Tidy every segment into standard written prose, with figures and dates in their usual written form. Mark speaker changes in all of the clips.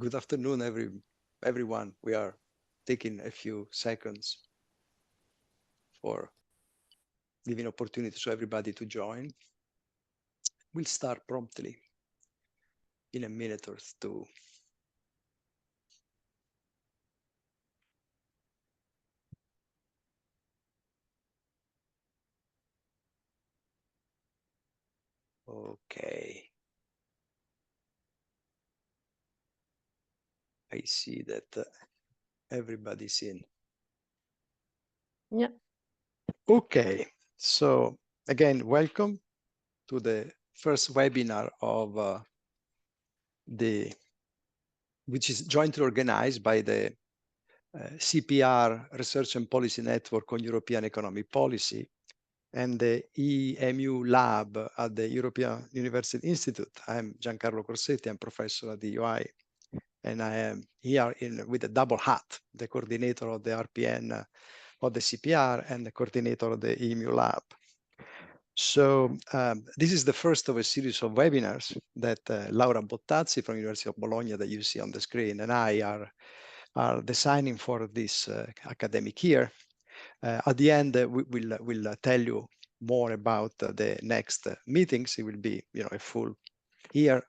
Speaker 1: Good afternoon, everyone. We are taking a few seconds for giving opportunity to everybody to join. We'll start promptly in a minute or two. Okay. I see that everybody's in.
Speaker 2: Yeah.
Speaker 1: Okay. So again, welcome to the first webinar of which is jointly organized by the CEPR Research and Policy Network on European Economic Policy and the EMU lab at the European University Institute. I'm Giancarlo Corsetti, I'm professor at the UI, and I am here with a double hat, the coordinator of the RPN of the CEPR and the coordinator of the EMU lab. So this is the first of a series of webinars that Laura Bottazzi from University of Bologna that you see on the screen and I are designing for this academic year. At the end, we'll tell you more about the next meetings. It will be, a full year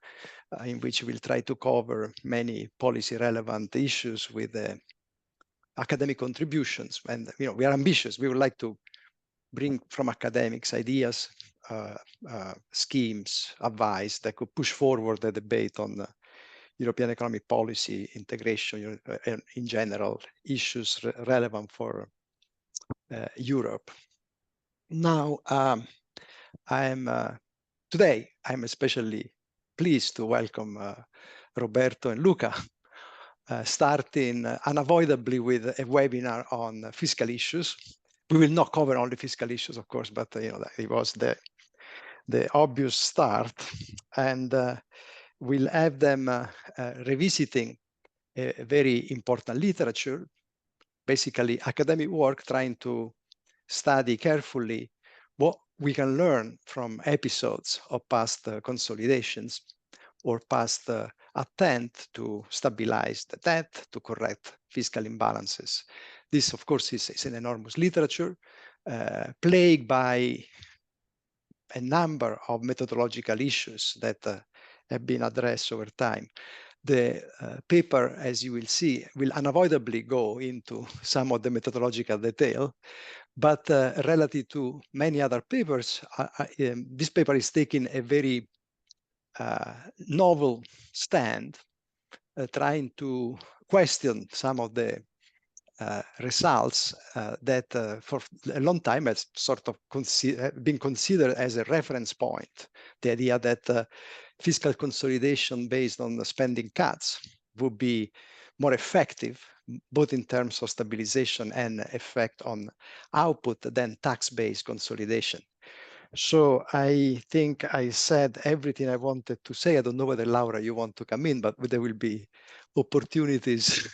Speaker 1: in which we'll try to cover many policy relevant issues with academic contributions. And we are ambitious. We would like to bring from academics ideas, schemes, advice that could push forward the debate on European economic policy, integration, and in general, issues relevant for Europe. Now, today I'm especially pleased to welcome Roberto and Luca, starting unavoidably with a webinar on fiscal issues. We will not cover only fiscal issues, of course, but it was the obvious start, and we'll have them revisiting a very important literature, basically academic work trying to study carefully what we can learn from episodes of past consolidations or past attempt to stabilize the debt, to correct fiscal imbalances. This, of course, is an enormous literature plagued by a number of methodological issues that have been addressed over time. The paper, as you will see, will unavoidably go into some of the methodological detail, but relative to many other papers, this paper is taking a very novel stand, trying to question some of the results that for a long time has sort of been considered as a reference point. The idea that fiscal consolidation based on the spending cuts would be more effective, both in terms of stabilization and effect on output than tax-based consolidation. So I think I said everything I wanted to say. I don't know whether, Laura, you want to come in, but there will be opportunities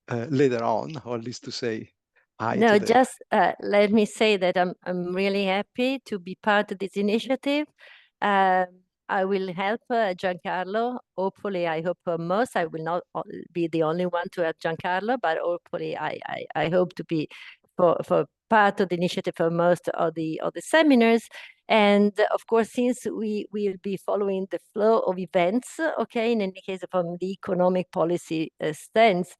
Speaker 1: later on, or at least to say hi.
Speaker 2: No, just let me say that I'm really happy to be part of this initiative. I will help Giancarlo. Hopefully, I hope most. I will not be the only one to help Giancarlo, but hopefully I hope to be for part of the initiative for most of the seminars. And of course, since we will be following the flow of events, okay, in any case from the economic policy stance,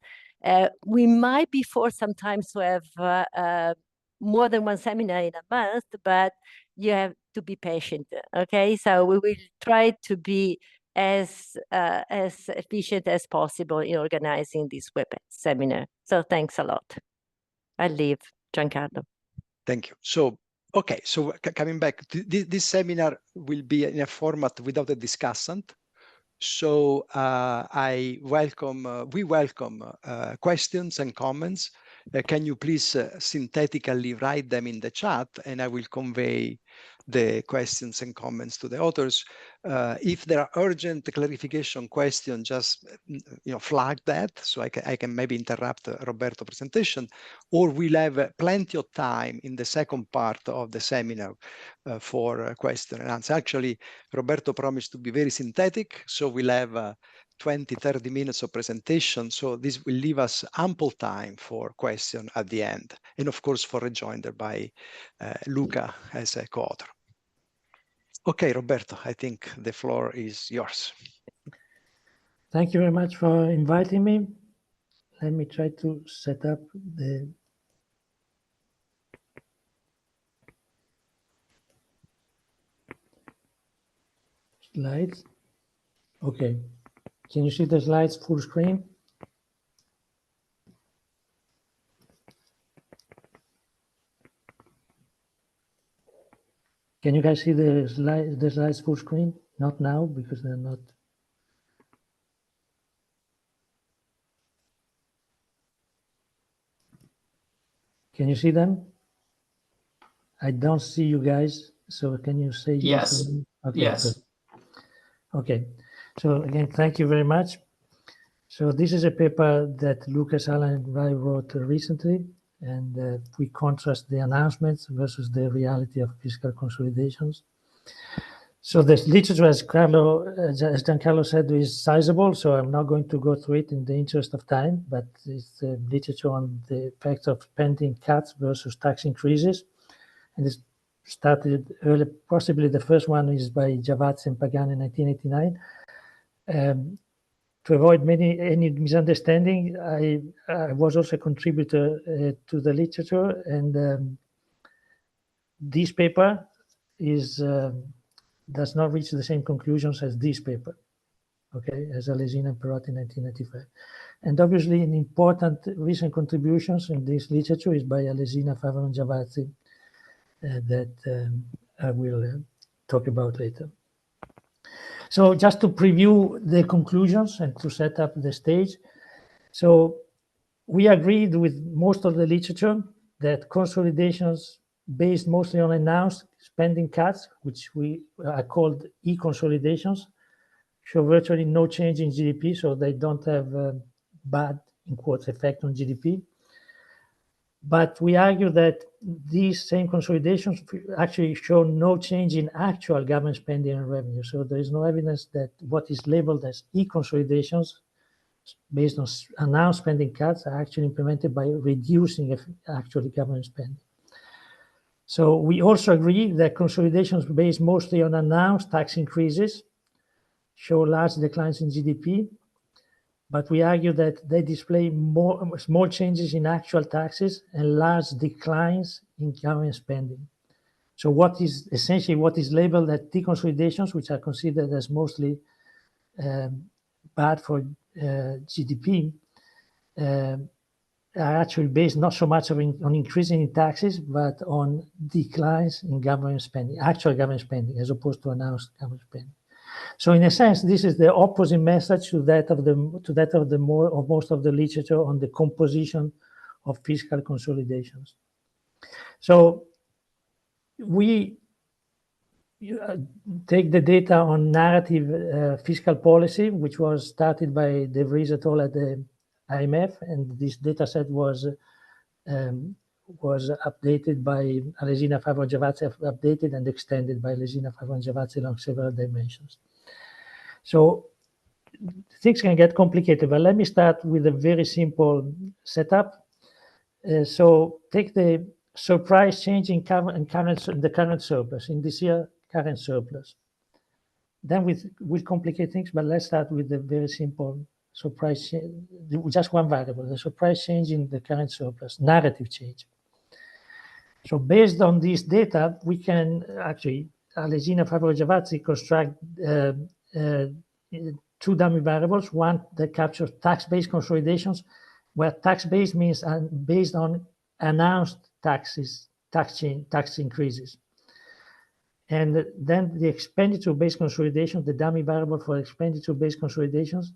Speaker 2: we might be forced sometimes to have more than one seminar in a month, but you have to be patient, okay? So we will try to be as efficient as possible in organizing this web seminar. So thanks a lot. I leave Giancarlo.
Speaker 1: Thank you. So, okay, so coming back, this seminar will be in a format without a discussant. So we welcome questions and comments. Can you please synthetically write them in the chat, and I will convey the questions and comments to the authors. If there are urgent clarification questions, just flag that so I can maybe interrupt Roberto's presentation, or we'll have plenty of time in the second part of the seminar for question and answer. Actually, Roberto promised to be very synthetic, so we'll have 20, 30 minutes of presentation. So this will leave us ample time for question at the end. And of course, for rejoinder by Luca as a co-author. Okay, Roberto, I think the floor is yours.
Speaker 3: Thank you very much for inviting me. Let me try to set up the slides. Okay. Can you see the slides full screen? Can you guys see the slides full screen? Not now, because they're not. Can you see them? I don't see you guys, so can you say yes?
Speaker 4: Yes.
Speaker 3: Okay,
Speaker 4: yes.
Speaker 3: good. Okay, so again, thank you very much. So this is a paper that Luca, Sala, and I wrote recently, and we contrast the announcements versus the reality of fiscal consolidations. So the literature, as Giancarlo said, is sizable, so I'm not going to go through it in the interest of time, but it's literature on the effects of spending cuts versus tax increases. And it started early, possibly the first one is by Giavazzi and Pagani in 1989. To avoid any misunderstanding, I was also a contributor to the literature, and this paper is does not reach the same conclusions as this paper, okay, as Alesina and Perotti in 1995. And obviously, an important recent contributions in this literature is by Alesina, Favaro, and Giavazzi that I will talk about later. So just to preview the conclusions and to set up the stage. So we agreed with most of the literature that consolidations based mostly on announced spending cuts, which we are called e-consolidations, show virtually no change in GDP, so they don't have a bad, in quotes, effect on GDP. But we argue that these same consolidations actually show no change in actual government spending and revenue. So there is no evidence that what is labeled as e-consolidations based on announced spending cuts are actually implemented by reducing actually government spending. So we also agree that consolidations based mostly on announced tax increases show large declines in GDP, but we argue that they display more small changes in actual taxes and large declines in government spending. So what is essentially what is labeled as deconsolidations, which are considered as mostly bad for GDP, are actually based not so much on increasing in taxes, but on declines in government spending, actual government spending, as opposed to announced government spending. So in a sense, this is the opposite message to that of most of the literature on the composition of fiscal consolidations. So we take the data on narrative fiscal policy, which was started by De Vries et al. At the IMF, and this data set was updated by Alesina, Favaro, Giavazzi, updated and extended by Alesina, Favaro, and Giavazzi along several dimensions. So things can get complicated, but let me start with a very simple setup. So take the surprise change in the current surplus, in this year, current surplus. Then we'll complicate things, but let's start with the very simple surprise change, just one variable, the surprise change in the current surplus, narrative change. So based on this data, we can actually, Alesina, Favaro, Giavazzi construct two dummy variables, one that captures tax-based consolidations, where tax-based means based on announced tax increases. And then the expenditure-based consolidation, the dummy variable for expenditure-based consolidations,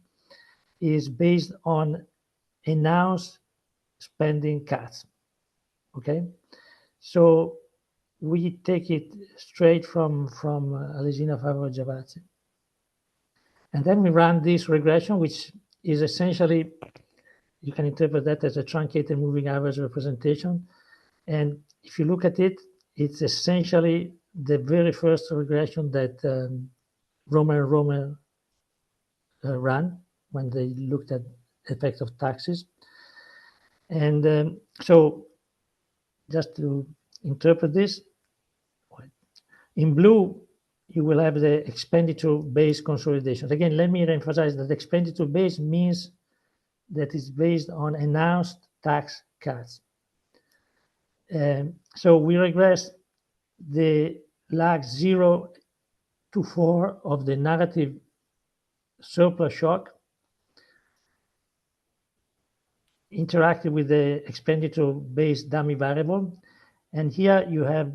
Speaker 3: is based on announced spending cuts, okay? So we take it straight from Alesina, Favaro, Giavazzi. And then we run this regression, which is essentially, you can interpret that as a truncated moving average representation. And if you look at it, it's essentially the very first regression that Romer and Romer ran. when they looked at effect of taxes. And so just to interpret this, in blue, you will have the expenditure-based consolidations. Again, let me emphasize that expenditure-based means that it's based on announced tax cuts. So we regress the lag 0 to 4 of the narrative surplus shock interacted with the expenditure-based dummy variable. And here you have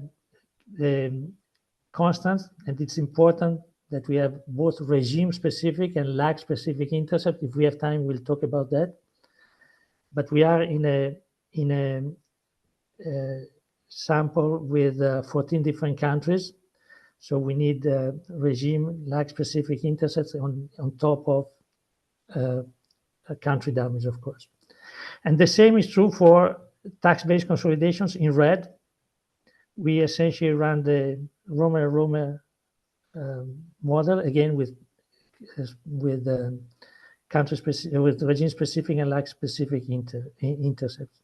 Speaker 3: the constants, and it's important that we have both regime-specific and lag-specific intercept. If we have time, we'll talk about that. But we are in a sample with 14 different countries. So we need regime lag-specific intercepts on top of country damage, of course. And the same is true for tax-based consolidations in red. We essentially run the Romer model, again with country-specific, with regime-specific and lag-specific intercepts.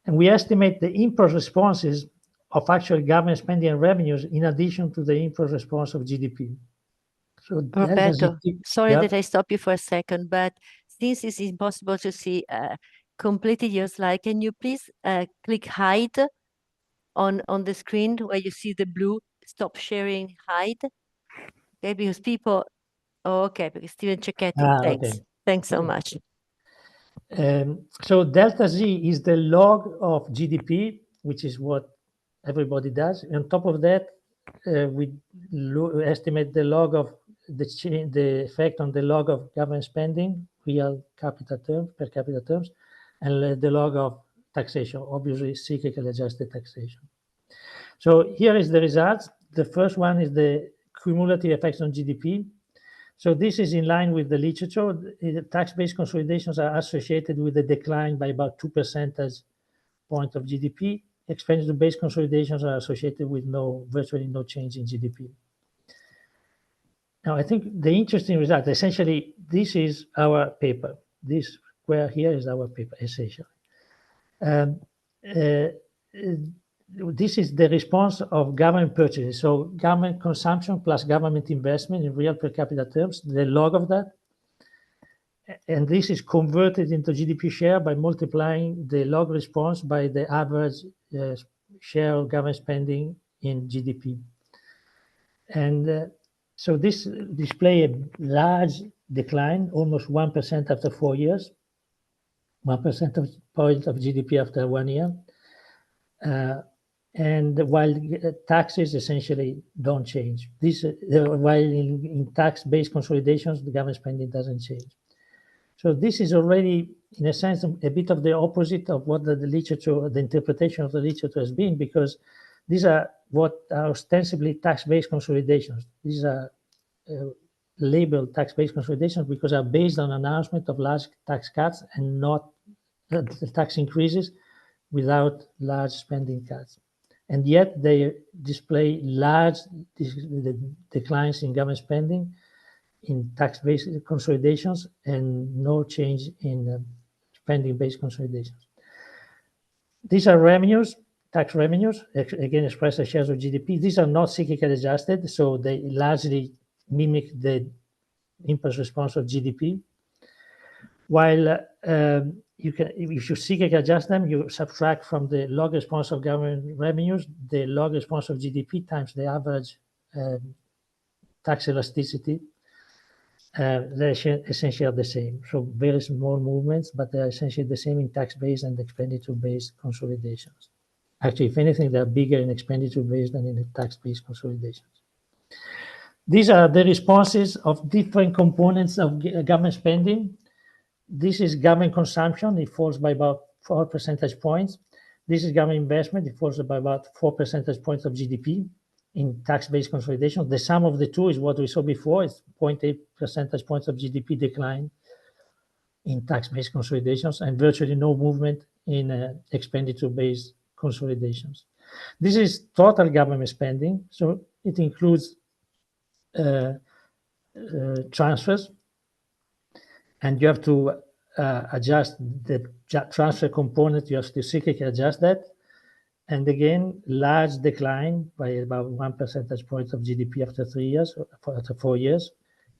Speaker 3: And we estimate the impulse responses of actual government spending and revenues in addition to the impulse response of GDP. So
Speaker 2: Roberto, sorry that I stop you for a second, but since it's impossible to see completely your slide, can you please click hide on the screen where you see the blue stop sharing hide? Okay, because people, because Steven Cecchetti, thanks.
Speaker 3: Okay.
Speaker 2: Thanks so much.
Speaker 3: So delta Z is the log of GDP, which is what everybody does. On top of that, we estimate the log of the effect on the log of government spending, real capital terms, per capita terms, and the log of taxation, obviously cyclical adjusted taxation. So here is the results. The first one is the cumulative effects on GDP. So this is in line with the literature. The tax-based consolidations are associated with a decline by about 2 percentage points of GDP. Expenditure-based consolidations are associated with virtually no change in GDP. Now, I think the interesting result, essentially, this is our paper. This square here is our paper, essentially. This is the response of government purchases. So government consumption plus government investment in real per capita terms, the log of that. And this is converted into GDP share by multiplying the log response by the average share of government spending in GDP. And so this display a large decline, almost 1% after 4 years, 1% of point of GDP after 1 year. And while taxes essentially don't change, while in tax-based consolidations, the government spending doesn't change. So this is already, in a sense, a bit of the opposite of what the literature, the interpretation of the literature has been, because these are what are ostensibly tax-based consolidations. These are labeled tax-based consolidations because are based on announcement of large tax cuts and not tax increases without large spending cuts. And yet they display large declines in government spending, in tax-based consolidations, and no change in spending-based consolidations. These are revenues, tax revenues, again expressed as shares of GDP. These are not cyclical adjusted, so they largely mimic the impulse response of GDP. While if you cyclically adjust them, you subtract from the log response of government revenues the log response of GDP times the average tax elasticity. They're essentially the same. So very small movements, but they're essentially the same in tax-based and expenditure-based consolidations. Actually, if anything, they're bigger in expenditure-based than in the tax-based consolidations. These are the responses of different components of government spending. This is government consumption. It falls by about 4 percentage points. This is government investment. It falls by about 4 percentage points of GDP in tax-based consolidation. The sum of the two is what we saw before. It's 0.8 percentage points of GDP decline in tax-based consolidations and virtually no movement in expenditure-based consolidations. This is total government spending. So it includes transfers. and you have to adjust the transfer component. You have to cyclically adjust that. And again, large decline by about 1 percentage point of GDP after 3 years, after 4 years,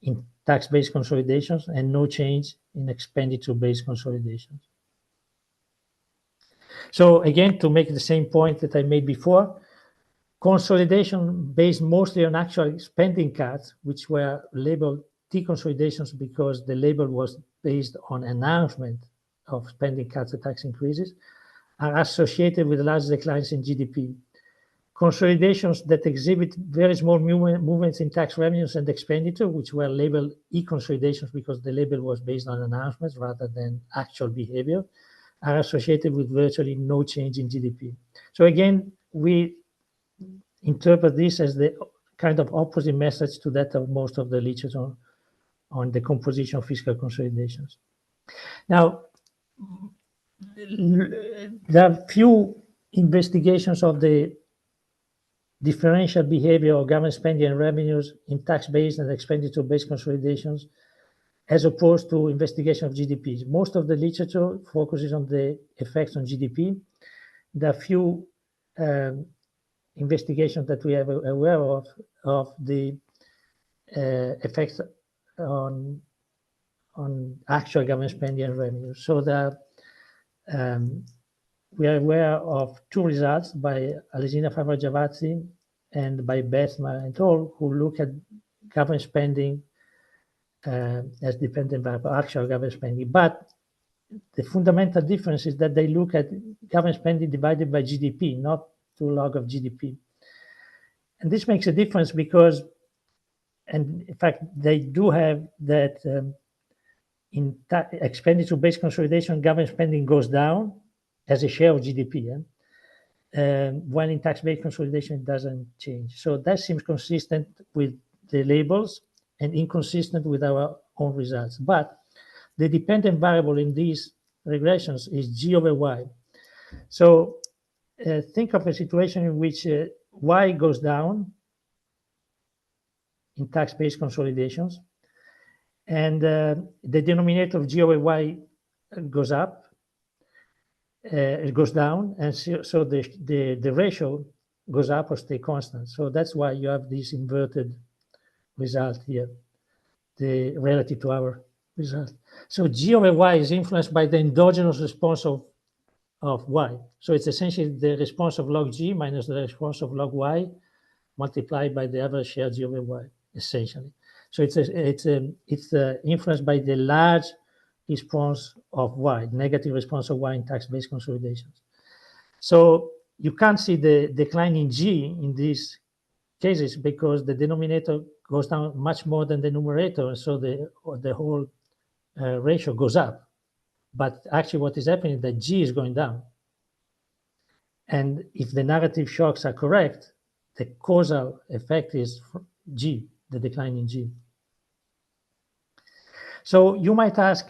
Speaker 3: in tax-based consolidations, and no change in expenditure-based consolidations. So again, to make the same point that I made before, consolidation based mostly on actual spending cuts, which were labeled deconsolidations because the label was based on announcement of spending cuts or tax increases, are associated with large declines in GDP. Consolidations that exhibit very small movements in tax revenues and expenditure, which were labeled e-consolidations because the label was based on announcements rather than actual behavior, are associated with virtually no change in GDP. So again, we interpret this as the kind of opposite message to that of most of the literature on the composition of fiscal consolidations. Now, there are few investigations of the differential behavior of government spending and revenues in tax-based and expenditure-based consolidations, as opposed to investigation of GDP. Most of the literature focuses on the effects on GDP. There are few investigations that we are aware of the effects on actual government spending and revenue. So that we are aware of two results by Alesina Favre-Giavazzi and by Bethma et al., who look at government spending as dependent by actual government spending. But the fundamental difference is that they look at government spending divided by GDP, not to log of GDP. And this makes a difference because, and in fact, they do have that in expenditure-based consolidation, government spending goes down as a share of GDP, while in tax-based consolidation, it doesn't change. So that seems consistent with the labels and inconsistent with our own results. But the dependent variable in these regressions is G over Y. So think of a situation in which Y goes down in tax-based consolidations, and the denominator of G over Y goes up, it goes down, and so the ratio goes up or stay constant. So that's why you have this inverted result here, the relative to our result. So G over Y is influenced by the endogenous response of Y. So it's essentially the response of log G minus the response of log Y multiplied by the average share G over Y, essentially. So it's influenced by the large response of Y, negative response of Y in tax-based consolidations. So you can't see the decline in G in these cases because the denominator goes down much more than the numerator, and so the whole ratio goes up. But actually what is happening is that G is going down. And if the narrative shocks are correct, the causal effect is G, the decline in G. So you might ask,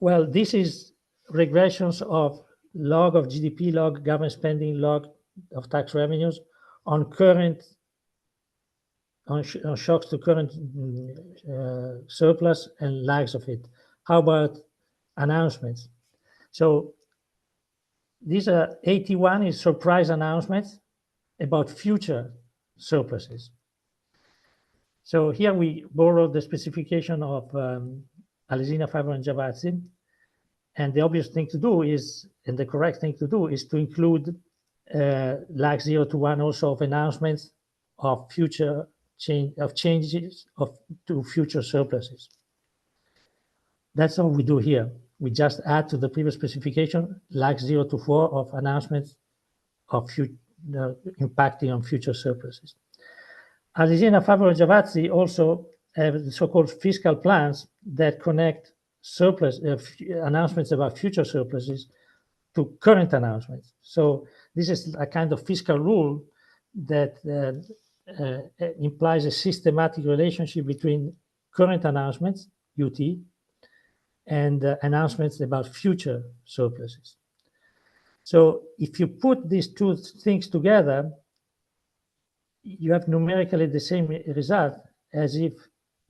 Speaker 3: well, this is regressions of log of GDP, log government spending, log of tax revenues on current, on shocks to current surplus and lags of it. How about announcements? So these are 81 is surprise announcements about future surpluses. So here we borrowed the specification of Alesina Favre-Giavazzi, and the obvious thing to do is, and the correct thing to do is to include lag 0 to 1 also of announcements of future changes to future surpluses. That's all we do here. We just add to the previous specification lag 0 to 4 of announcements of impacting on future surpluses. Alesina Favre-Giavazzi also have the so-called fiscal plans that connect surplus announcements about future surpluses to current announcements. So this is a kind of fiscal rule that implies a systematic relationship between current announcements, UT, and announcements about future surpluses. So if you put these two things together, you have numerically the same result as if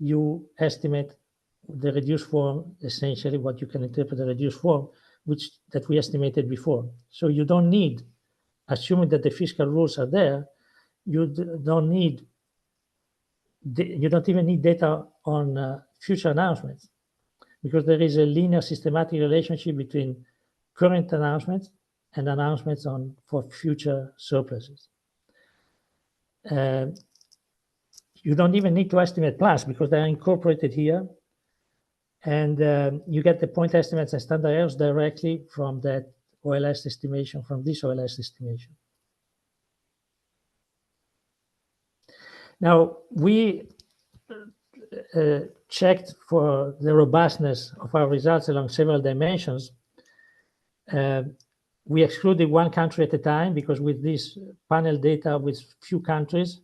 Speaker 3: you estimate the reduced form, essentially what you can interpret the reduced form, that we estimated before. So you don't need, assuming that the fiscal rules are there, you don't even need data on future announcements, because there is a linear systematic relationship between current announcements and announcements for future surpluses. You don't even need to estimate plans because they are incorporated here. And you get the point estimates and standard errors directly from that OLS estimation, from this OLS estimation. Now, we checked for the robustness of our results along several dimensions. We excluded one country at a time because with this panel data with few countries,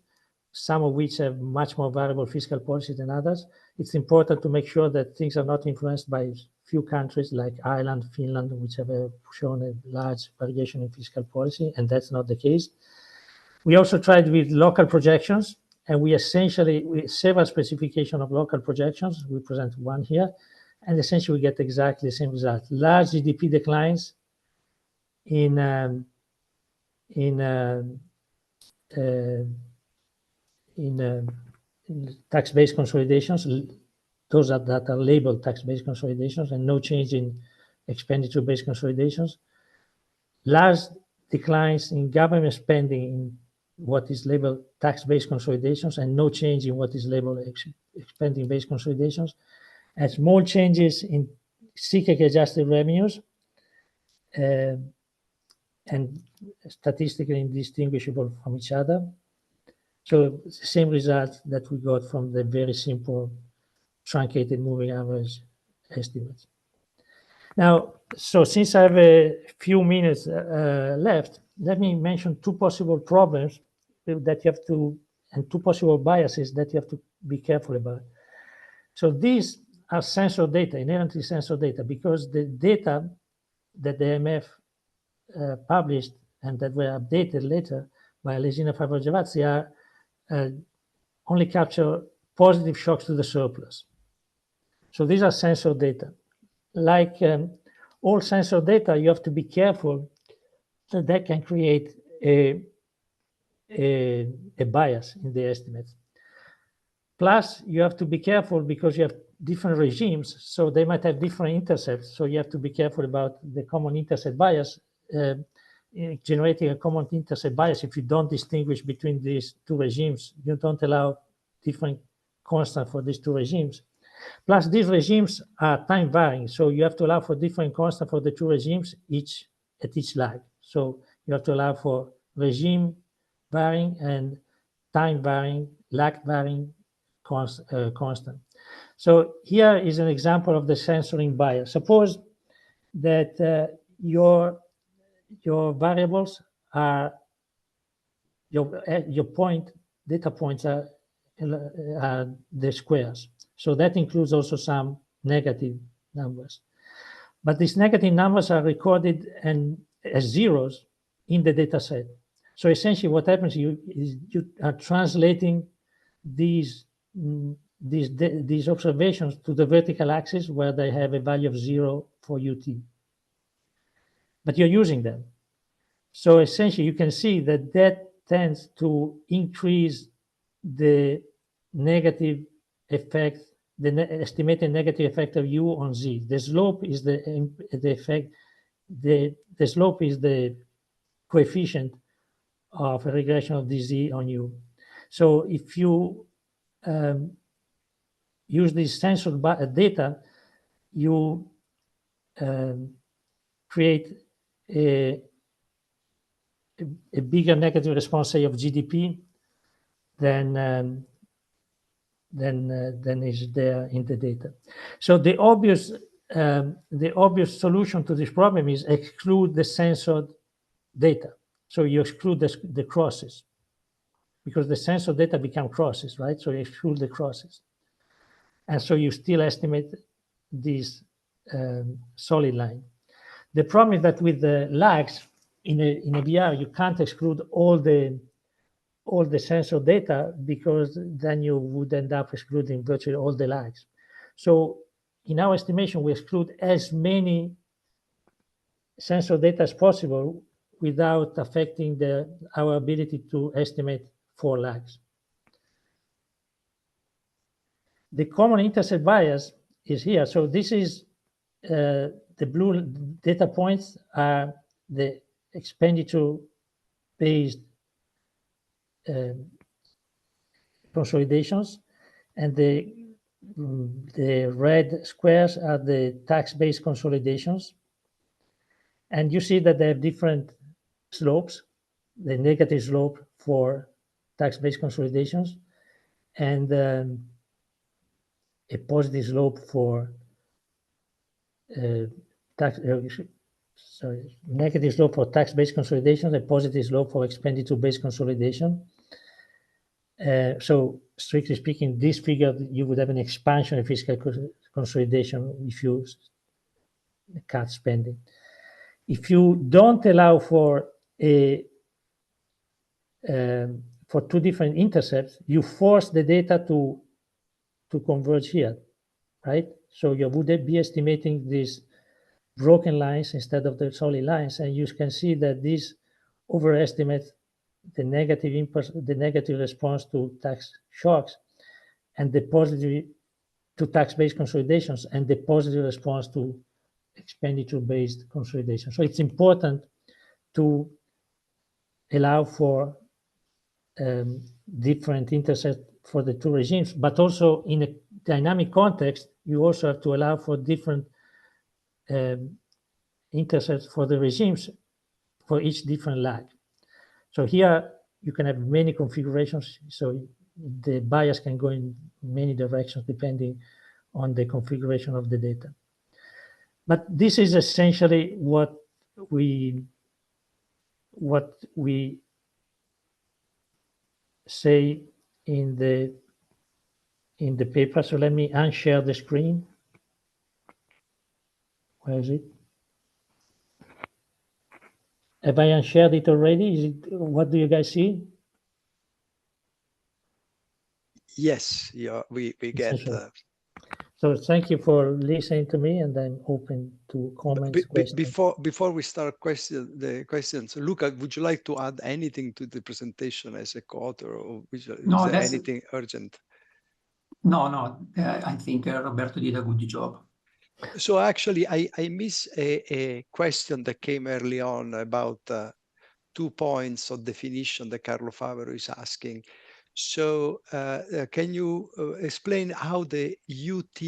Speaker 3: some of which have much more variable fiscal policy than others, it's important to make sure that things are not influenced by few countries like Ireland, Finland, which have shown a large variation in fiscal policy, and that's not the case. We also tried with local projections, and we several specification of local projections. We present one here, and essentially we get exactly the same result. Large GDP declines in tax-based consolidations, those that are labeled tax-based consolidations, and no change in expenditure-based consolidations. Large declines in government spending in what is labeled tax-based consolidations, and no change in what is labeled spending-based consolidations, and small changes in cyclic-adjusted revenues, and statistically indistinguishable from each other. So the same result that we got from the very simple truncated moving average estimates. Now, so since I have a few minutes left, let me mention two possible problems that you have to, and two possible biases that you have to be careful about. So these are censored data, inherently censored data, because the data that the IMF published and that were updated later by Alesina Favre-Giavazzi are only capture positive shocks to the surplus. So these are censored data. Like all censored data, you have to be careful that that can create a bias in the estimates. Plus, you have to be careful because you have different regimes, so they might have different intercepts. So you have to be careful about the common intercept bias, generating a common intercept bias. If you don't distinguish between these two regimes, you don't allow different constant for these two regimes. Plus, these regimes are time varying, so you have to allow for different constant for the two regimes at each lag. So you have to allow for regime varying and time varying, lag varying constant. So here is an example of the censoring bias. Suppose that your variables are your data points are the squares. So that includes also some negative numbers. But these negative numbers are recorded as zeros in the data set. So essentially what happens is you are translating these observations to the vertical axis where they have a value of 0 for UT. But you're using them. So essentially you can see that that tends to increase the negative effect, the estimated negative effect of U on Z. The slope is the effect, the slope is the coefficient of a regression of dz on U. So if you use this censored data, you create a bigger negative response, say, of GDP than is there in the data. So the obvious solution to this problem is exclude the censored data. So you exclude the crosses, because the censored data become crosses, right? So you exclude the crosses. And so you still estimate this solid line. The problem is that with the lags in a BR, you can't exclude all the sensor data, because then you would end up excluding virtually all the lags. So in our estimation, we exclude as many sensor data as possible without affecting our ability to estimate for lags. The common intercept bias is here. So this is the blue data points are the expenditure-based consolidations, and the red squares are the tax-based consolidations. And you see that they have different slopes, the negative slope for tax-based consolidations, and a positive slope for negative slope for tax-based consolidation, a positive slope for expenditure-based consolidation. So strictly speaking, this figure, you would have an expansion in fiscal consolidation if you cut spending. If you don't allow for for two different intercepts, you force the data to converge here, right? So you would be estimating these broken lines instead of the solid lines, and you can see that these overestimate the negative response to tax shocks, and the positive to tax-based consolidations, and the positive response to expenditure-based consolidation. So it's important to allow for different intercepts for the two regimes, but also in a dynamic context, you also have to allow for different intercepts for the regimes for each different lag. So here you can have many configurations, so the bias can go in many directions depending on the configuration of the data. But this is essentially what we say in the paper. So let me unshare the screen. Where is it? Have I unshared it already? Is it, what do you guys see?
Speaker 1: Yes, yeah, we get.
Speaker 3: So thank you for listening to me, and I'm open to comments.
Speaker 1: Before we start the questions, Luca, would you like to add anything to the presentation as a co-author, or is there anything urgent?
Speaker 4: No, I think Roberto did a good job.
Speaker 1: So actually, I miss a question that came early on about 2 points of definition that Carlo Favero is asking. So can you explain how the UT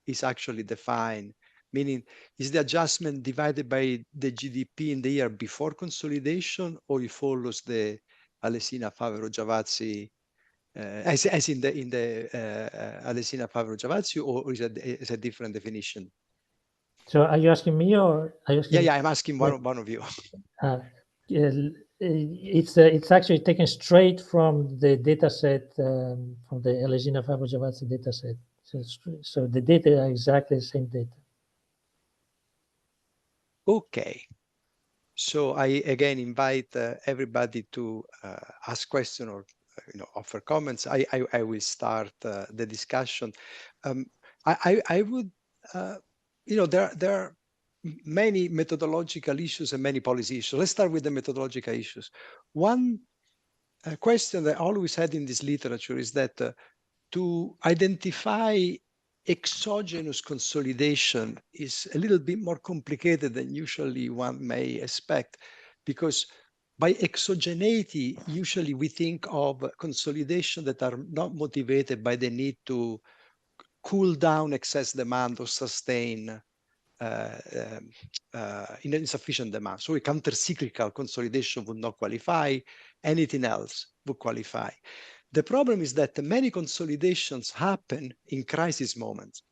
Speaker 1: is actually defined? Meaning, is the adjustment divided by the GDP in the year before consolidation, or it follows the Alesina Favero Giavazzi as in the Alesina Favero Giavazzi, or is it a different definition?
Speaker 3: So are you asking me, or are you asking?
Speaker 1: Yeah, I'm asking one of you.
Speaker 3: It's actually taken straight from the data set, from the Alesina Favero Giavazzi data set. So the data are exactly the same data.
Speaker 1: Okay. So I again invite everybody to ask questions or offer comments. I will start the discussion. I would, there are many methodological issues and many policy issues. Let's start with the methodological issues. One question that I always had in this literature is that to identify exogenous consolidation is a little bit more complicated than usually one may expect, because by exogeneity, usually we think of consolidation that are not motivated by the need to cool down excess demand or sustain insufficient demand. So a counter-cyclical consolidation would not qualify. Anything else would qualify. The problem is that many consolidations happen in crisis moments.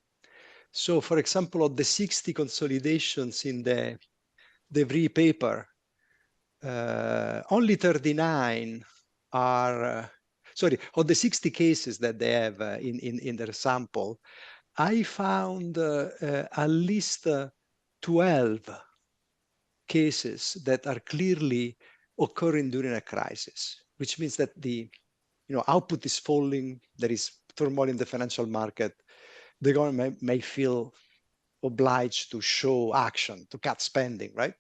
Speaker 1: So, for example, of the 60 consolidations in the Vries paper, only 39 are, of the 60 cases that they have in their sample, I found at least 12 cases that are clearly occurring during a crisis, which means that the output is falling, there is turmoil in the financial market, the government may feel obliged to show action, to cut spending, right?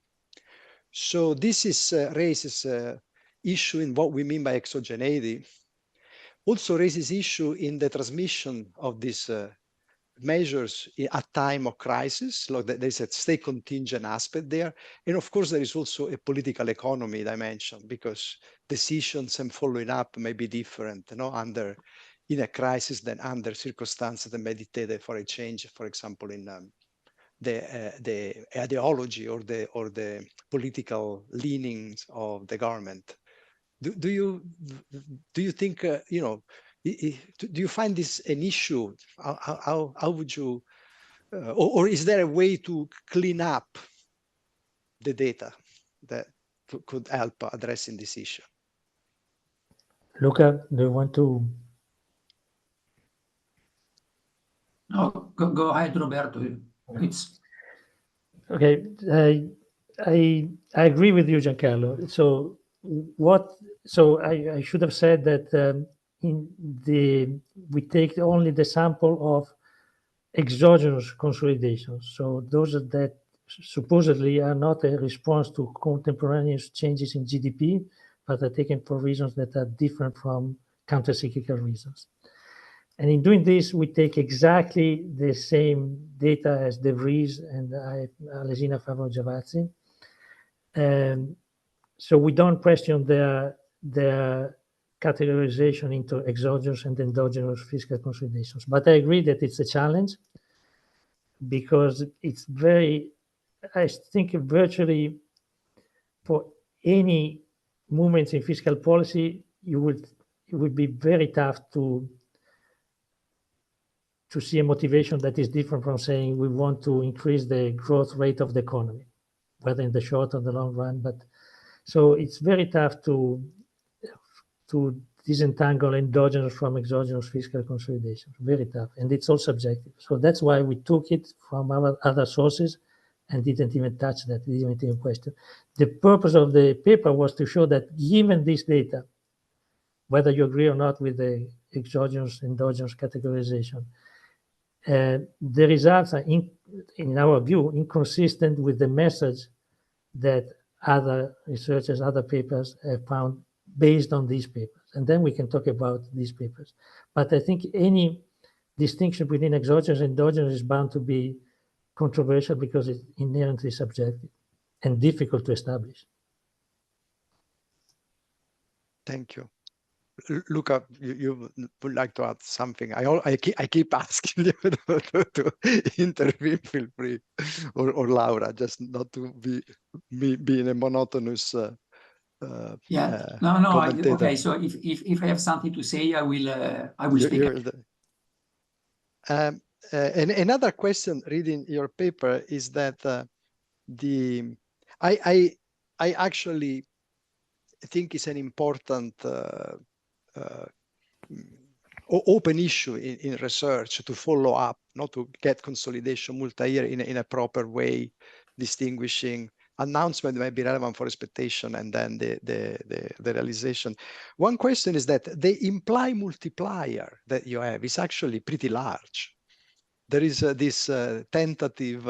Speaker 1: So this is raises issue in what we mean by exogeneity. Also raises issue in the transmission of these measures at time of crisis. Look, there's a state contingent aspect there. And of course, there is also a political economy dimension, because decisions and following up may be different, in a crisis than under circumstances that may dictate for a change, for example, in the ideology or the political leanings of the government. Do you think do you find this an issue? How would you, or is there a way to clean up the data that could help addressing this issue?
Speaker 3: Luca, do you want to?
Speaker 4: No, go ahead, Roberto. It's
Speaker 3: okay. I agree with you, Giancarlo. So I should have said that we take only the sample of exogenous consolidations. So those that supposedly are not a response to contemporaneous changes in GDP, but are taken for reasons that are different from countercyclical reasons. And in doing this, we take exactly the same data as De Vries and Alesina Favaro-Giavazzi. So we don't question their categorization into exogenous and endogenous fiscal consolidations. But I agree that it's a challenge, because it's I think virtually for any movements in fiscal policy, it would be very tough to see a motivation that is different from saying we want to increase the growth rate of the economy, whether in the short or the long run. But so it's very tough to disentangle endogenous from exogenous fiscal consolidation. Very tough, and it's all subjective. So that's why we took it from our other sources and didn't even touch that, didn't even question. The purpose of the paper was to show that given this data, whether you agree or not with the exogenous, endogenous categorization, the results are, in our view, inconsistent with the message that other researchers, other papers have found based on these papers. And then we can talk about these papers. But I think any distinction between exogenous and endogenous is bound to be controversial, because it's inherently subjective and difficult to establish.
Speaker 1: Thank you. Luca, you would like to add something? I keep asking you to intervene. Feel free, or Laura, just not to be in a monotonous.
Speaker 4: Okay. So if I have something to say, I will speak.
Speaker 1: And another question, reading your paper, is that I actually think it's an important open issue in research to follow up, not to get consolidation multi-year in a proper way, distinguishing announcement may be relevant for expectation and then the realization. One question is that the implied multiplier that you have is actually pretty large. There is this tentative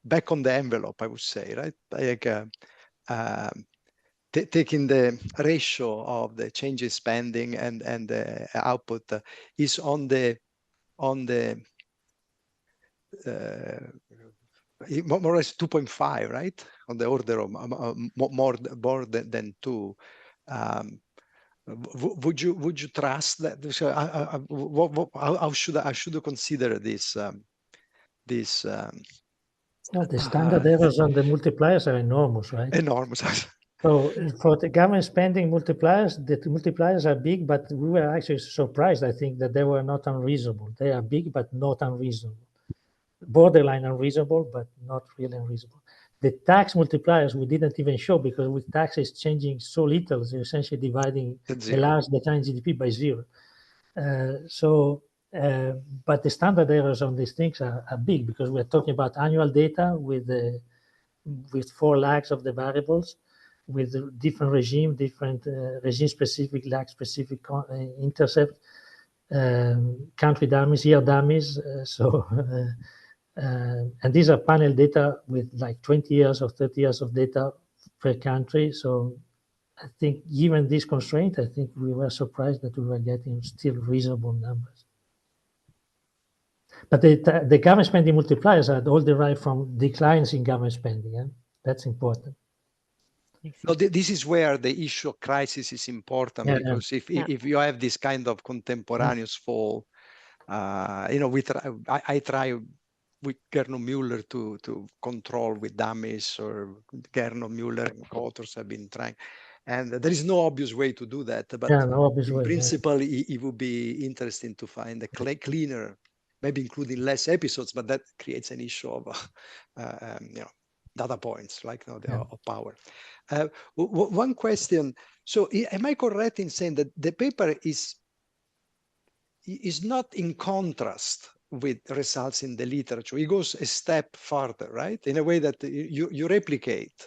Speaker 1: back on the envelope, I would say, right? Like taking the ratio of the change in spending and the output is on the more or less 2.5, right? On the order of more than 2. Would you trust that? How should I consider this?
Speaker 3: The standard errors on the multipliers are enormous, right?
Speaker 1: Enormous.
Speaker 3: So for the government spending multipliers, the multipliers are big, but we were actually surprised, I think, that they were not unreasonable. They are big, but not unreasonable. Borderline unreasonable, but not really unreasonable. The tax multipliers we didn't even show, because with taxes changing so little, they're essentially dividing the large decline in GDP by 0. But the standard errors on these things are big, because we're talking about annual data with 4 lags of the variables, with different regime, different regime-specific, lag-specific intercept. country dummies, year dummies. And these are panel data with like 20 years or 30 years of data per country. So I think given this constraint, I think we were surprised that we were getting still reasonable numbers. But the government spending multipliers are all derived from declines in government spending. Yeah? That's important.
Speaker 1: No, this is where the issue of crisis is important, because if you have this kind of contemporaneous fall, you know, I try with Gernot Müller to control with dummies, or Gernot Müller and co-authors have been trying. And there is no obvious way to do that, but in principle, it would be interesting to find a cleaner, maybe including less episodes, but that creates an issue of you know, data points, like of power. One question. So am I correct in saying that the paper is not in contrast with results in the literature? It goes a step further, right? In a way that you replicate.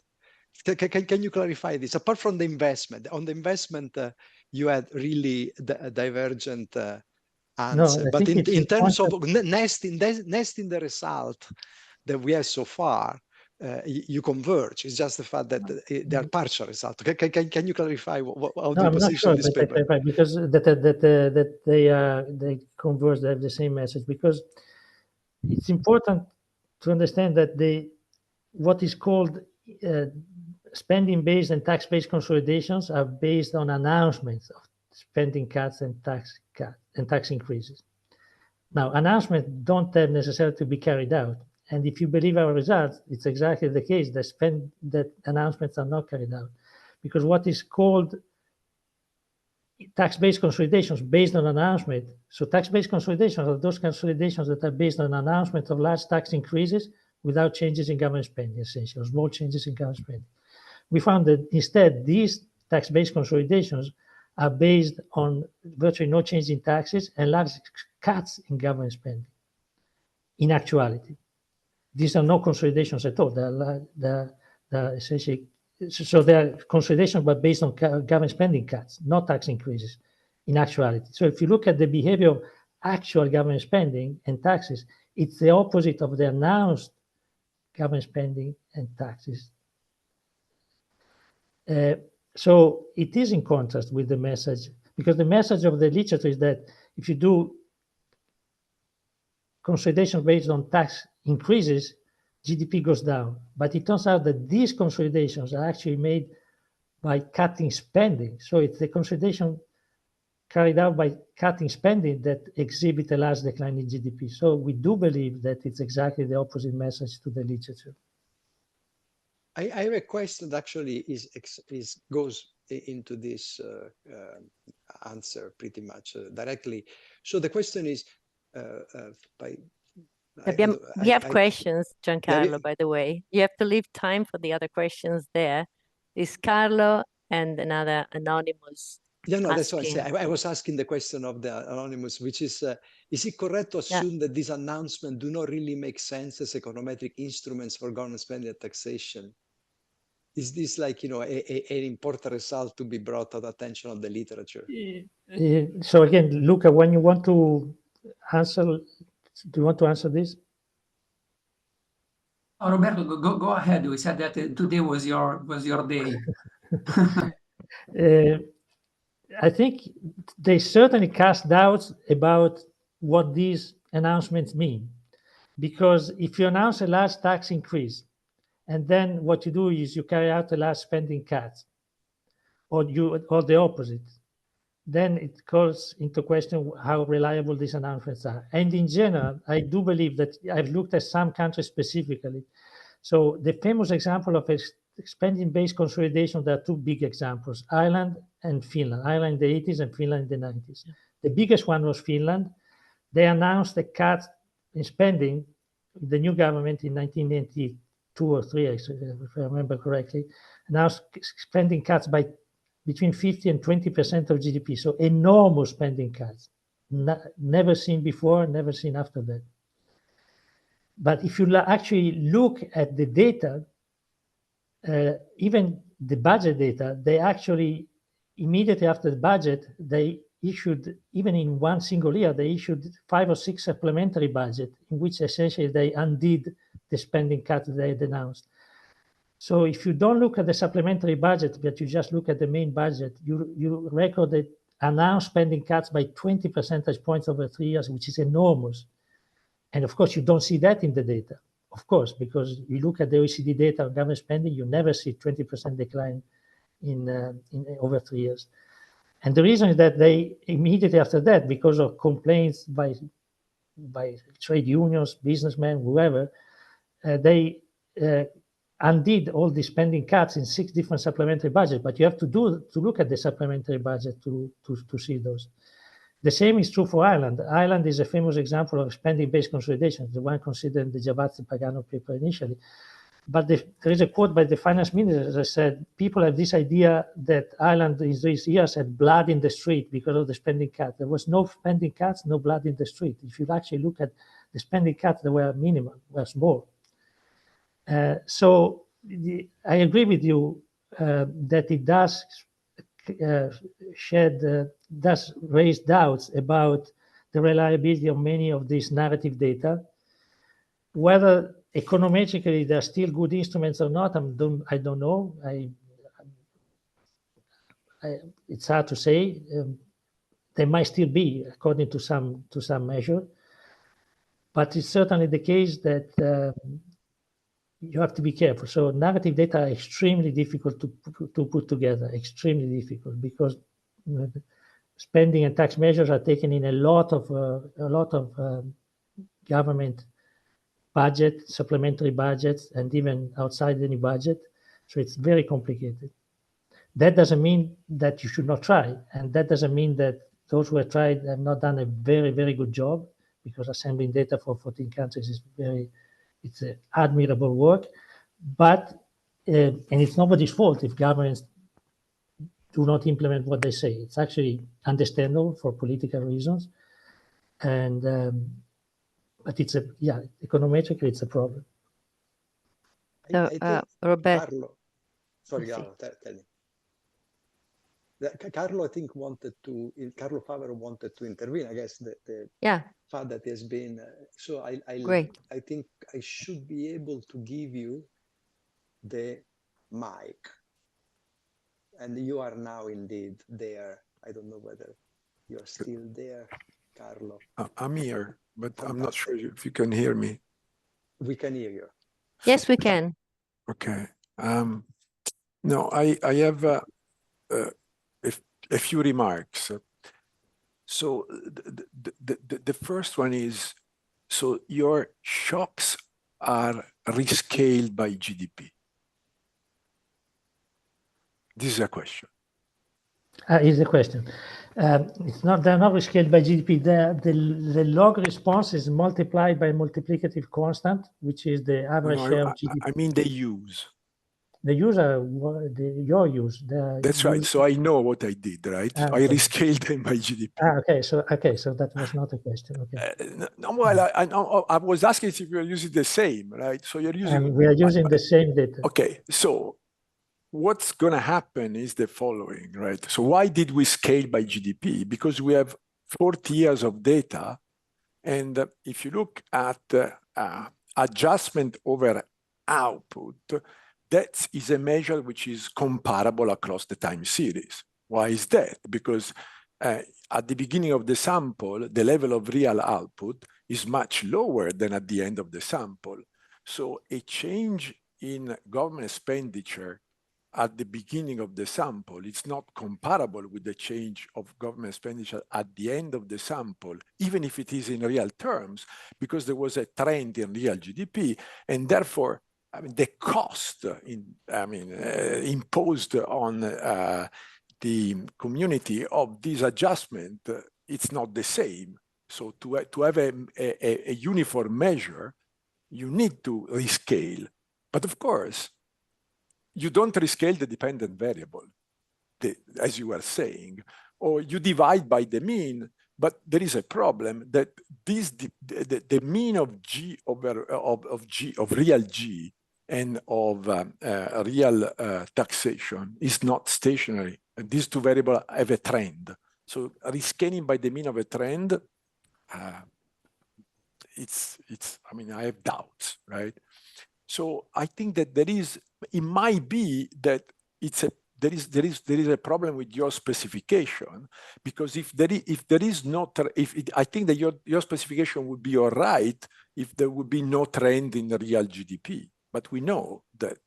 Speaker 1: Can you clarify this? Apart from the investment, on the investment, you had really a divergent answer. But in terms of nesting the result that we have so far, you converge. It's just the fact that they are partial results. Can you clarify how do you position this paper?
Speaker 3: Because that they converge, they have the same message. Because it's important to understand that what is called spending-based and tax-based consolidations are based on announcements of spending cuts and tax increases. Now, announcements don't have necessarily to be carried out. And if you believe our results, it's exactly the case that announcements are not carried out. Because what is called tax-based consolidations based on announcement. So tax-based consolidations are those consolidations that are based on announcement of large tax increases without changes in government spending, essentially, or small changes in government spending. We found that instead, these tax-based consolidations are based on virtually no change in taxes and large cuts in government spending. In actuality, these are no consolidations at all. They're essentially, so they're consolidations, but based on government spending cuts, not tax increases in actuality. So if you look at the behavior of actual government spending and taxes, it's the opposite of the announced government spending and taxes. So it is in contrast with the message, because the message of the literature is that if you do consolidation based on tax increases, GDP goes down. But it turns out that these consolidations are actually made by cutting spending. So it's the consolidation carried out by cutting spending that exhibit a large decline in GDP. So we do believe that it's exactly the opposite message to the literature.
Speaker 1: I have a question that actually goes into this answer pretty much directly. So the question is,
Speaker 2: we have questions, Giancarlo, by the way. You have to leave time for the other questions there. Is Carlo and another anonymous?
Speaker 1: Yeah, no, that's what I say. I was asking the question of the anonymous, which is it correct to assume that these announcements do not really make sense as econometric instruments for government spending and taxation? Is this like, you know, an important result to be brought to the attention of the literature?
Speaker 3: So again, Luca, when you want to answer, do you want to answer this?
Speaker 4: Oh, Roberto, go ahead. We said that today was your day.
Speaker 3: I think they certainly cast doubts about what these announcements mean. Because if you announce a large tax increase, and then what you do is you carry out a large spending cut, or the opposite, then it calls into question how reliable these announcements are. And in general, I do believe that I've looked at some countries specifically. So the famous example of spending-based consolidation, there are two big examples, Ireland and Finland. Ireland in the 80s and Finland in the 90s. The biggest one was Finland. They announced a cut in spending, the new government in 1992 or 3, if I remember correctly, announced spending cuts by between 50 and 20% of GDP. So enormous spending cuts, never seen before, never seen after that. But if you actually look at the data, even the budget data, they actually, immediately after the budget, they issued, even in one single year, they issued 5 or 6 supplementary budgets in which essentially they undid the spending cut they had announced. So if you don't look at the supplementary budget, but you just look at the main budget, you record the announced spending cuts by 20 percentage points over 3 years, which is enormous. And of course, you don't see that in the data, of course, because you look at the OECD data on government spending, you never see 20% decline in over 3 years. And the reason is that they immediately after that, because of complaints by trade unions, businessmen, whoever, they undid all the spending cuts in 6 different supplementary budgets. But you have to look at the supplementary budget to see those. The same is true for Ireland. Ireland is a famous example of spending-based consolidation, the one considered in the Giavazzi-Pagano paper initially. But there is a quote by the finance minister that said, people have this idea that Ireland in these years had blood in the street because of the spending cut. There was no spending cuts, no blood in the street. If you actually look at the spending cuts, they were minimal, were small. So I agree with you that it does does raise doubts about the reliability of many of these narrative data. Whether econometrically they're still good instruments or not, I don't know. It's hard to say. They might still be, according to some measure. But it's certainly the case that you have to be careful. So narrative data are extremely difficult to put together, extremely difficult, because spending and tax measures are taken in a lot of government budget, supplementary budgets, and even outside any budget. So it's very complicated. That doesn't mean that you should not try, and that doesn't mean that those who have tried have not done a very, very good job, because assembling data for 14 countries is it's admirable work, but and it's nobody's fault if governments do not implement what they say. It's actually understandable for political reasons, and but it's econometrically it's a problem.
Speaker 2: So, Roberto.
Speaker 1: Carlo, sorry, Carlo, tell me. Carlo, I think Carlo Favero wanted to intervene. I guess the fact that has been so. I think I should be able to give you the mic, and you are now indeed there. I don't know whether you're still there, Carlo.
Speaker 5: I'm here, but I'm not sure if you can hear me.
Speaker 1: We can hear you.
Speaker 2: Yes, we can.
Speaker 5: Okay. No, I have a few remarks. So the first one is, so your shocks are rescaled by GDP. This is a question.
Speaker 3: Is a question. It's not. They're not rescaled by GDP. The log response is multiplied by multiplicative constant, which is the average share of GDP.
Speaker 5: I mean the use.
Speaker 3: The user, your use.
Speaker 5: That's right. So I know what I did, right? I rescaled them by GDP.
Speaker 3: Okay. So that was not a question. Okay.
Speaker 5: Well, I was asking if you're using the same, right? So you're using.
Speaker 3: And we are using the same data.
Speaker 5: Okay. So what's going to happen is the following, right? So why did we scale by GDP? Because we have 40 years of data, and if you look at adjustment over output, that is a measure which is comparable across the time series. Why is that? Because at the beginning of the sample, the level of real output is much lower than at the end of the sample. So a change in government expenditure at the beginning of the sample, it's not comparable with the change of government expenditure at the end of the sample, even if it is in real terms, because there was a trend in real GDP, and therefore, I mean, the cost imposed on the community of this adjustment, it's not the same. So to have a uniform measure, you need to rescale. But of course, you don't rescale the dependent variable, as you were saying, or you divide by the mean. But there is a problem that the mean of G of real G and of real taxation is not stationary. And these two variables have a trend. So rescaling by the mean of a trend, I mean, I have doubts, right? So I think that it might be that there is a problem with your specification, because I think that your specification would be all right if there would be no trend in the real GDP. But we know that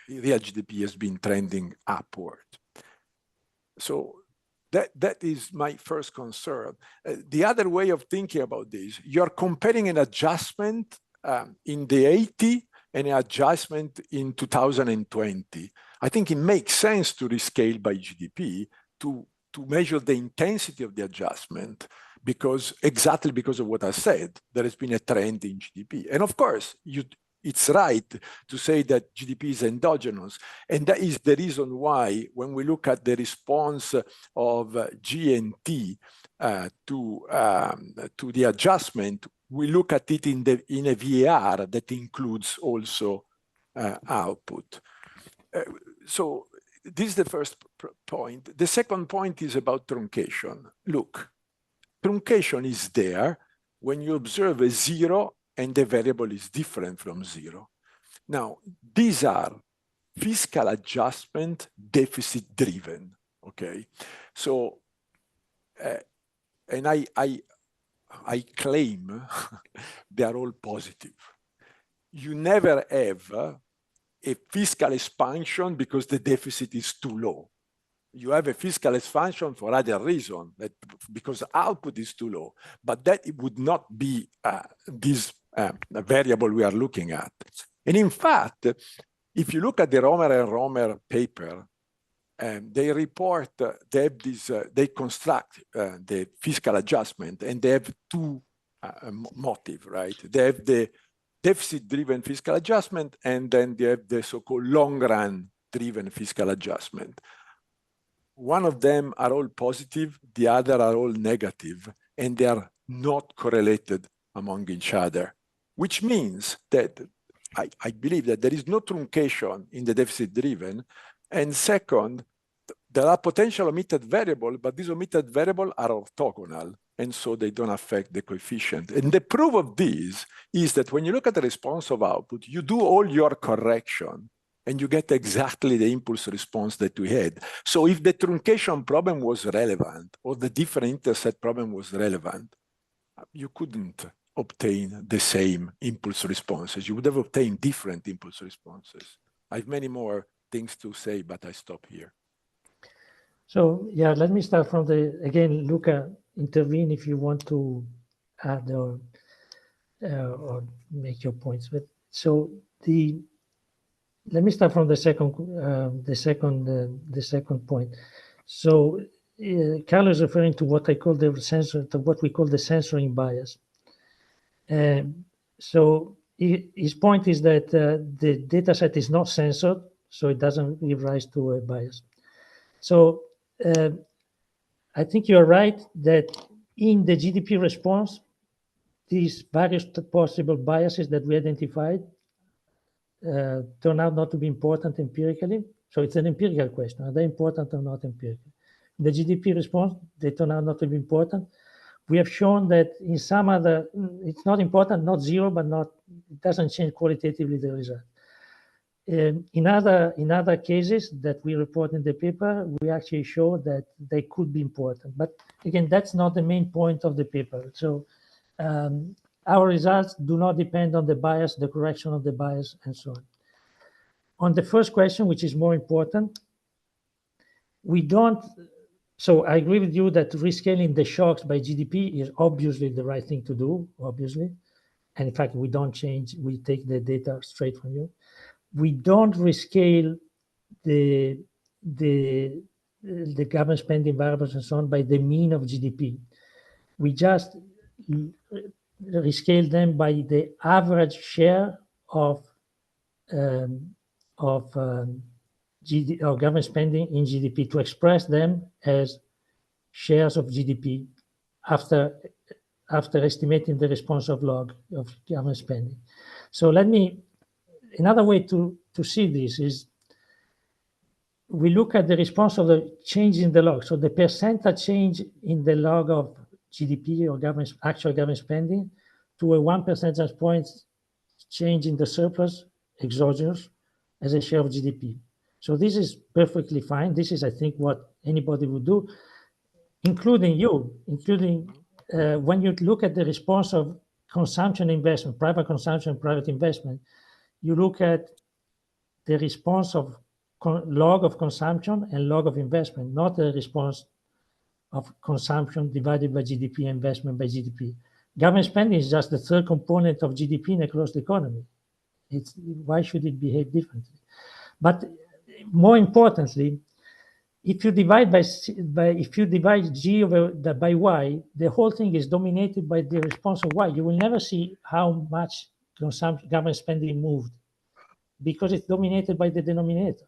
Speaker 5: real GDP has been trending upward. So that is my first concern. The other way of thinking about this, you're comparing an adjustment in the 80 and an adjustment in 2020. I think it makes sense to rescale by GDP to measure the intensity of the adjustment, exactly because of what I said, there has been a trend in GDP. And of course, it's right to say that GDP is endogenous. And that is the reason why, when we look at the response of G&T to the adjustment, we look at it in a VAR that includes also output. So this is the first point. The second point is about truncation. Look, truncation is there when you observe a zero and the variable is different from zero. Now, these are fiscal adjustment deficit driven, okay? So, and I claim they are all positive. You never have a fiscal expansion because the deficit is too low. You have a fiscal expansion for other reason, because output is too low, but that it would not be this variable we are looking at. And in fact, if you look at the Romer and Romer paper, they report, they construct the fiscal adjustment, and they have two motives, right? They have the deficit-driven fiscal adjustment, and then they have the so-called long-run-driven fiscal adjustment. One of them are all positive, the other are all negative, and they are not correlated among each other, which means that I believe that there is no truncation in the deficit-driven. And second, there are potential omitted variables, but these omitted variables are orthogonal, and so they don't affect the coefficient. And the proof of this is that when you look at the response of output, you do all your correction, and you get exactly the impulse response that we had. So if the truncation problem was relevant, or the different intercept problem was relevant, you couldn't obtain the same impulse responses. You would have obtained different impulse responses. I have many more things to say, but I stop here.
Speaker 3: So yeah, let me start from again, Luca, intervene if you want to add or make your points. But so let me start from the second point. So Carlo is referring to what I call what we call the censoring bias. So his point is that the data set is not censored, so it doesn't give rise to a bias. So I think you're right that in the GDP response, these various possible biases that we identified turn out not to be important empirically. So it's an empirical question. Are they important or not empirical? In the GDP response, they turn out not to be important. We have shown that in some other, it's not important, not zero, but it doesn't change qualitatively the result. In other cases that we report in the paper, we actually show that they could be important. But again, that's not the main point of the paper. So our results do not depend on the bias, the correction of the bias, and so on. On the first question, which is more important, so I agree with you that rescaling the shocks by GDP is obviously the right thing to do, obviously. And in fact, we don't change, we take the data straight from you. We don't rescale the government spending variables and so on by the mean of GDP. We just rescale them by the average share of government spending in GDP to express them as shares of GDP after estimating the response of log of government spending. So another way to see this is we look at the response of the change in the log. So the percentage change in the log of GDP or actual government spending to a 1 percentage point change in the surplus exogenous as a share of GDP. So this is perfectly fine. This is, I think, what anybody would do, including you, when you look at the response of consumption investment, private consumption, private investment, you look at the response of log of consumption and log of investment, not the response of consumption divided by GDP, investment by GDP. Government spending is just the third component of GDP in a closed economy. Why should it behave differently? But more importantly, if you divide G by Y, the whole thing is dominated by the response of Y. You will never see how much government spending moved because it's dominated by the denominator.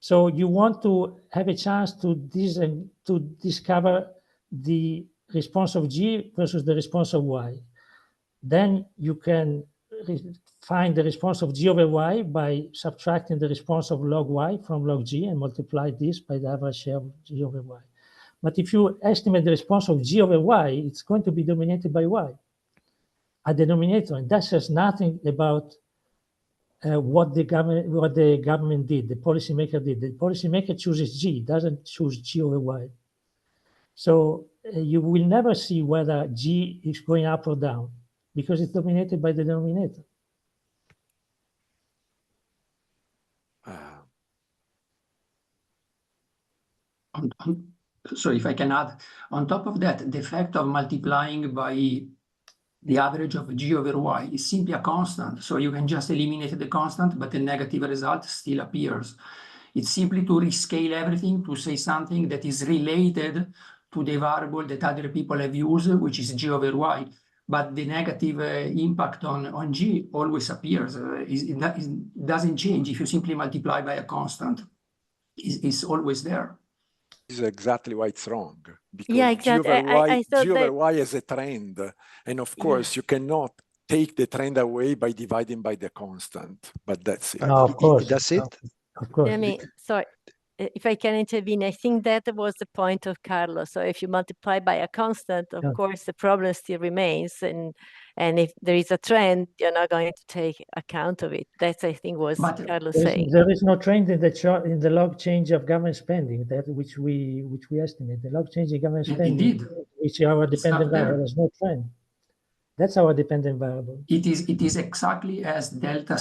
Speaker 3: So you want to have a chance to discover the response of G versus the response of Y. Then you can find the response of G over Y by subtracting the response of log Y from log G and multiply this by the average share of G over Y. But if you estimate the response of G over Y, it's going to be dominated by Y, a denominator. And that says nothing about what the government did, the policymaker did. The policymaker chooses G, doesn't choose G over Y. So you will never see whether G is going up or down because it's dominated by the denominator.
Speaker 4: So if I can add, on top of that, the effect of multiplying by the average of G over Y is simply a constant. So you can just eliminate the constant, but the negative result still appears. It's simply to rescale everything to say something that is related to the variable that other people have used, which is G over Y. But the negative impact on G always appears. It doesn't change if you simply multiply by a constant. It's always there.
Speaker 5: This is exactly why it's wrong. Because
Speaker 2: Yeah, exactly.
Speaker 5: G over Y is a trend. And of course, you cannot take the trend away by dividing by the constant. But that's it.
Speaker 3: No, of course.
Speaker 1: That's it.
Speaker 3: Of course.
Speaker 2: I mean, sorry, if I can intervene, I think that was the point of Carlo. So if you multiply by a constant, of course, the problem still remains. And if there is a trend, you're not going to take account of it. That's, I think, was Carlo saying.
Speaker 3: There is no trend in the chart in the log change of government spending that which we estimate. The log change in government spending,
Speaker 4: Indeed,
Speaker 3: which is our dependent variable, there's no trend. That's our dependent variable.
Speaker 4: It is exactly as delta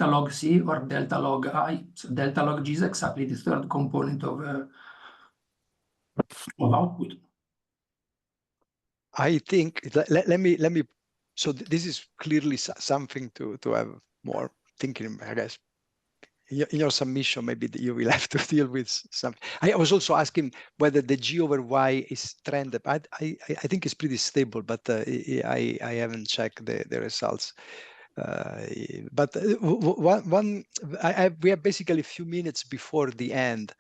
Speaker 4: log C or delta log I. So delta log G is exactly the third component of output.
Speaker 1: I think let me. So this is clearly something to have more thinking, I guess. In your submission, maybe you will have to deal with something. I was also asking whether the G over Y is trended. I think it's pretty stable, but I haven't checked the results. But we have basically a few minutes before the end.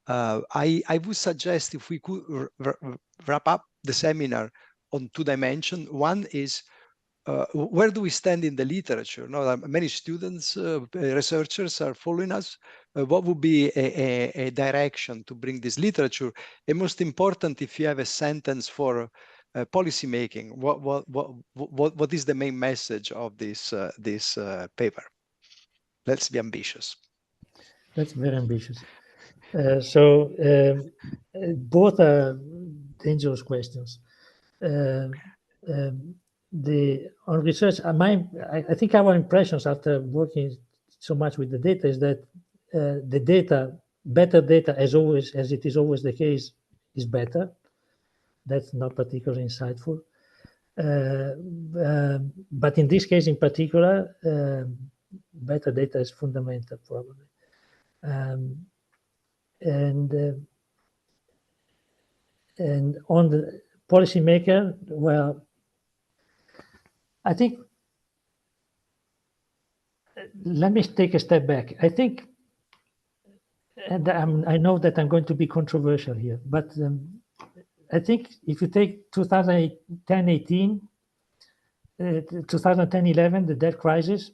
Speaker 1: I would suggest if we could wrap up the seminar on 2 dimensions. One is where do we stand in the literature? No, many students, researchers are following us. What would be a direction to bring this literature? And most important, if you have a sentence for policy making, what is the main message of this paper? Let's be ambitious.
Speaker 3: That's very ambitious. Both are dangerous questions. On research, I think our impressions after working so much with the data is that the data, better data, as it is always the case, is better. That's not particularly insightful. But in this case in particular, better data is fundamental, probably. And on the policymaker, well, I think, let me take a step back. I think, and I know that I'm going to be controversial here, but I think if you take 2010-11, the debt crisis,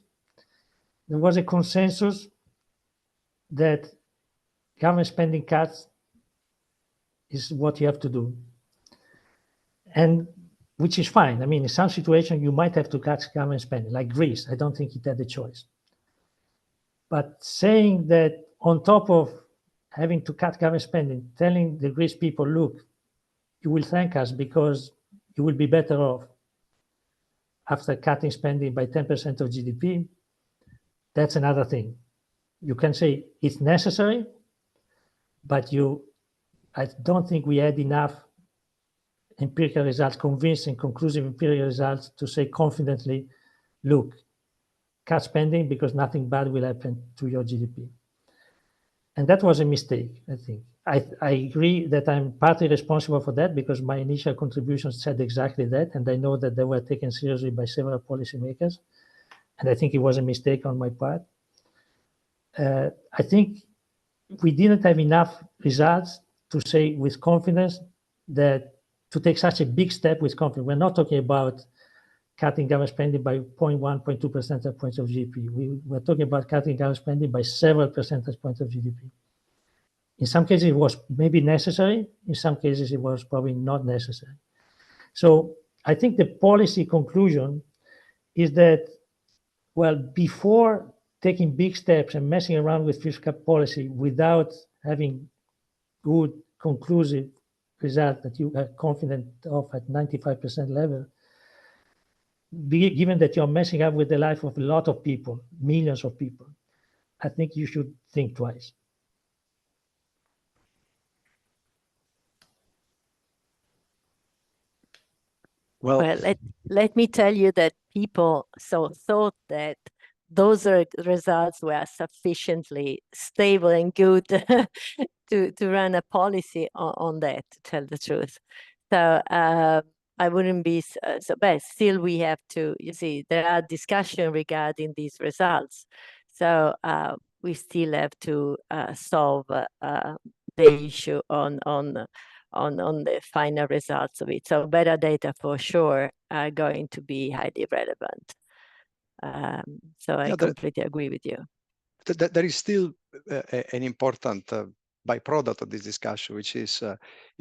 Speaker 3: there was a consensus that government spending cuts is what you have to do. And which is fine. I mean, in some situations, you might have to cut government spending, like Greece. I don't think it had a choice. But saying that on top of having to cut government spending, telling the Greece people, look, you will thank us because you will be better off after cutting spending by 10% of GDP, that's another thing. You can say it's necessary, but I don't think we had enough empirical results, convincing, conclusive empirical results to say confidently, look, cut spending because nothing bad will happen to your GDP. And that was a mistake, I think. I agree that I'm partly responsible for that because my initial contributions said exactly that, and I know that they were taken seriously by several policymakers, and I think it was a mistake on my part. I think we didn't have enough results to say with confidence that to take such a big step with confidence. We're not talking about cutting government spending by 0.1, 0.2 percentage points of GDP. We're talking about cutting government spending by several percentage points of GDP. In some cases, it was maybe necessary. In some cases, it was probably not necessary. So I think the policy conclusion is that, well, before taking big steps and messing around with fiscal policy without having good conclusive result that you are confident of at 95% level, given that you're messing up with the life of a lot of people, millions of people, I think you should think twice.
Speaker 2: Well, let me tell you that people thought that those results were sufficiently stable and good to run a policy on that, to tell the truth. So I wouldn't be so bad. Still, we have to, you see, there are discussions regarding these results. So we still have to solve the issue on the final results of it. So better data for sure are going to be highly relevant. So I completely agree with you.
Speaker 1: There is still an important byproduct of this discussion, which is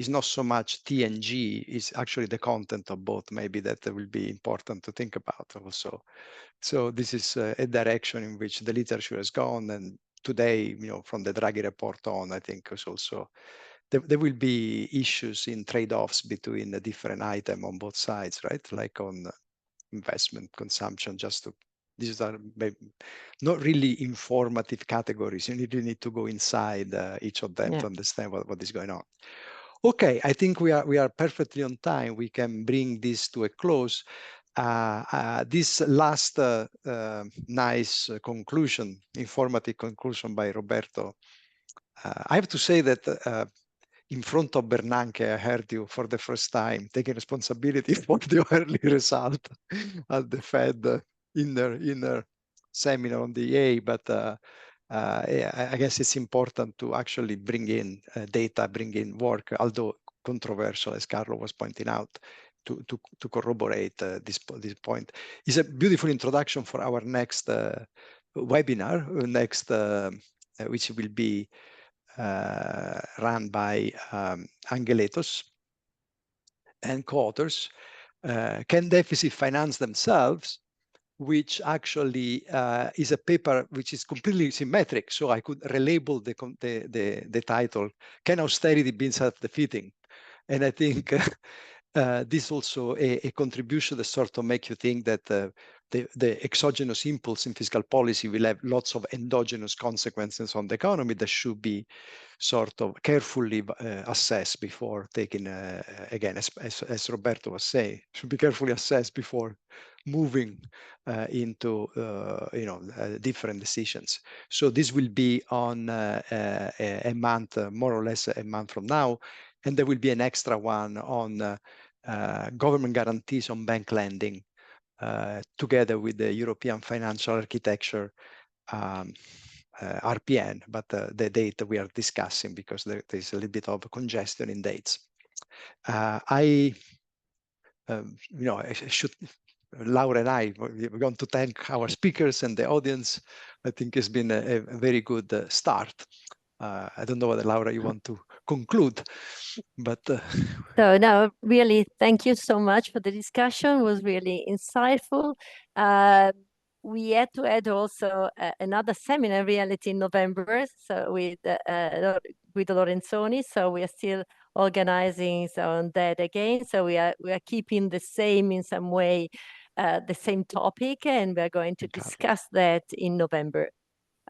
Speaker 1: not so much T and G, is actually the content of both. Maybe that will be important to think about also. So this is a direction in which the literature has gone, and today, from the Draghi report on, I think is also there will be issues in trade-offs between the different items on both sides, right? Like on investment, consumption, these are not really informative categories. You need to go inside each of them to understand what is going on. Okay, I think we are perfectly on time. We can bring this to a close. This last nice conclusion, informative conclusion by Roberto. I have to say that in front of Bernanke, I heard you for the first time taking responsibility for the early result at the Fed inner seminar on the EA, but I guess it's important to actually bring in data, bring in work, although controversial, as Carlo was pointing out, to corroborate this point. It's a beautiful introduction for our next webinar, which will be run by Angeletos and co-authors. Can deficit finance themselves? Which actually is a paper which is completely symmetric. So I could relabel the title, Can Austerity Be Self-Defeating? And I think this also a contribution that sort of make you think that the exogenous impulse in fiscal policy will have lots of endogenous consequences on the economy that should be sort of carefully assessed before taking, again, as Roberto was saying, should be carefully assessed before moving into different decisions. So this will be on a month, more or less a month from now, and there will be an extra one on government guarantees on bank lending, together with the European Financial Architecture RPN, but the date we are discussing because there is a little bit of congestion in dates. I should. Laura and I, we're going to thank our speakers and the audience. I think it's been a very good start. I don't know whether, Laura, you want to conclude, but...
Speaker 2: So no, really, thank you so much for the discussion. It was really insightful. We had to add also another seminar reality in November, so with Lorenzoni. So we are still organizing on that again. So we are keeping the same in some way, the same topic, and we are going to discuss that in November.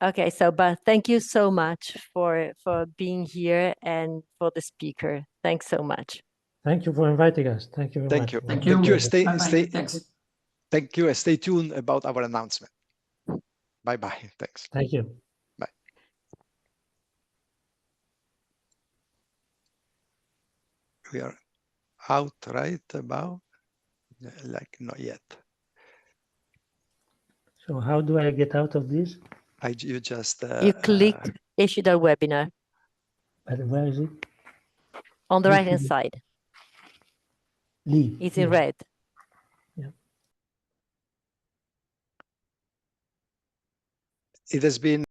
Speaker 2: Okay, so but thank you so much for being here and for the speaker. Thanks so much.
Speaker 3: Thank you for inviting us. Thank you very much.
Speaker 4: Thank you.
Speaker 1: Thanks. Thank you, and stay tuned about our announcement. Bye-bye. Thanks.
Speaker 3: Thank you.
Speaker 1: Bye. We are out, right? About? Like, not yet.
Speaker 3: So how do I get out of this?
Speaker 1: You just...
Speaker 2: you click issue the webinar.
Speaker 3: But where is it?
Speaker 2: On the right-hand side.
Speaker 3: Leave.
Speaker 2: It's in red.
Speaker 3: Yeah.
Speaker 1: It has been